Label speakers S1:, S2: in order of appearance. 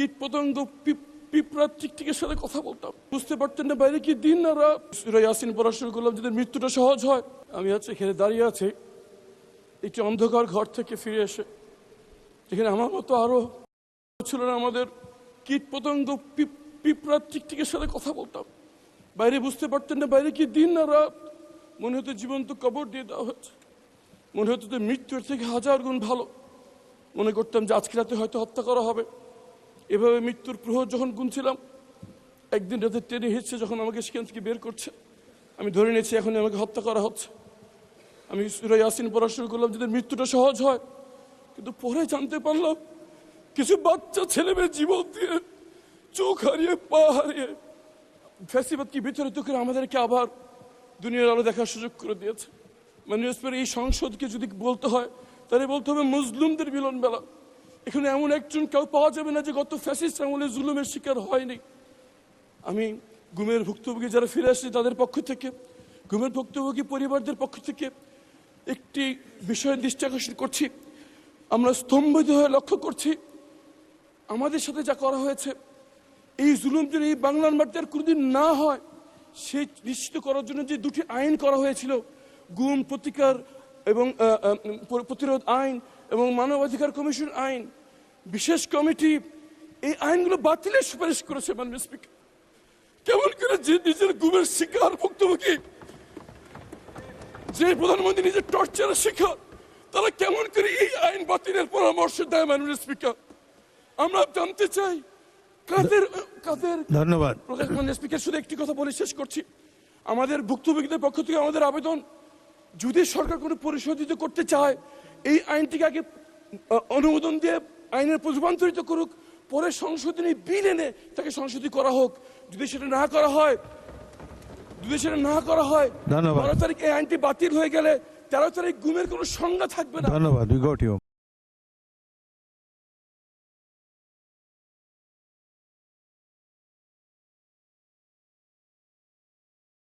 S1: কীট পতঙ্গ পিঁপড়া টিকটিকের সাথে কথা বলতাম, বুঝতে পারতেন না বাইরে কি দিন না রাত। সূরা ইয়াসিন পড়া শুরু করলাম যাদের মৃত্যুটা সহজ হয়। আমি এখানে দাঁড়িয়ে আছি একটি অন্ধকার ঘর থেকে ফিরে এসে, যেখানে আমার মতো আরো ছিল না, আমাদের কীট পতঙ্গ পিঁপড়া টিকটিকের সাথে কথা বলতাম, বাইরে বুঝতে পারতেন না বাইরে কি দিন না রাত। মনে হতো জীবন্ত কবর দিয়ে দেওয়া হয়েছে, মনে হতো যে মৃত্যুর থেকে হাজার গুণ ভালো। মনে করতাম যে আজকে রাতে হয়তো হত্যা করা হবে। এভাবে মৃত্যুর প্রহর যখন গুনছিলাম, একদিন রাতে ট্রেনে হিসছে যখন আমাকে সেখান থেকে বের করছে, আমি ধরে নিয়েছি এখন আমাকে হত্যা করা হচ্ছে। আমি সূরা ইয়াসিন পড়া শুরু করলাম যাদের মৃত্যুটা সহজ হয়, কিন্তু পরে জানতে পারলাম কিছু বাচ্চা ছেলে মেয়ে জীবন দিয়ে, চোখ হারিয়ে, পা হারিয়ে ফ্যাসিবাদকে বিতাড়িত করে আমাদেরকে আবার দুনিয়ার আলো দেখার সুযোগ করে দিয়েছে। মানে এই সংসদকে যদি বলতে হয় তাহলে বলতে হবে মজলুমদের মিলন মেলা। এখানে এমন একজন কেউ পাওয়া যাবে না যে গত ফ্যাসিস্ট আমলে জুলুমের শিকার হয়নি। আমি গুমের ভুক্তভোগী যারা ফিরে আসছে তাদের পক্ষ থেকে, গুমের ভুক্তভোগী পরিবারদের পক্ষ থেকে একটি বিষয়ে দৃষ্টি আকর্ষণ করছি। আমরা স্তম্ভিত হয়ে লক্ষ্য করছি আমাদের সাথে যা করা হয়েছে, এই জুলুম যদি এই বাংলার মাটিতে আর কোনোদিন না হয় সেই নিশ্চিত করার জন্য যে দুটি আইন করা হয়েছিল, গুম প্রতিকার এবং প্রতিরোধ আইন এবং মানবাধিকার কমিশন আইন, বিশেষ কমিটি এই আইনগুলো বাতিলের সুপারিশ করেছে। মাননীয় স্পিকার, কেমন করে যে নিজের গুমের শিকার ভুক্তভোগী, যে প্রধানমন্ত্রী নিজের টর্চারের শিকার, তারা কেমন করে এই আইন বাতিলের পরামর্শ দেয়? মাননীয় স্পিকার, আমরা জানতে চাই কাদের কাদের।
S2: ধন্যবাদ
S1: মাননীয় স্পিকার, শুধু একটি কথা বলে শেষ করছি। আমাদের ভুক্তভোগীদের পক্ষ থেকে আমাদের আবেদন, যদি সরকার কোনো পরিশোধিত করতে চায় এই আইনটিকে আগে অনুমোদন দিয়ে আইনের রূপান্তরিত করুক, পরে সংশোধনী বিল এনে তাকে সংশোধিত করা হোক। যদি সেটা না করা হয় 12 তারিখ এই আইনটি বাতিল হয়ে গেলে 13 তারিখ গুমের কোনো সংজ্ঞা থাকবে না।
S2: ধন্যবাদ।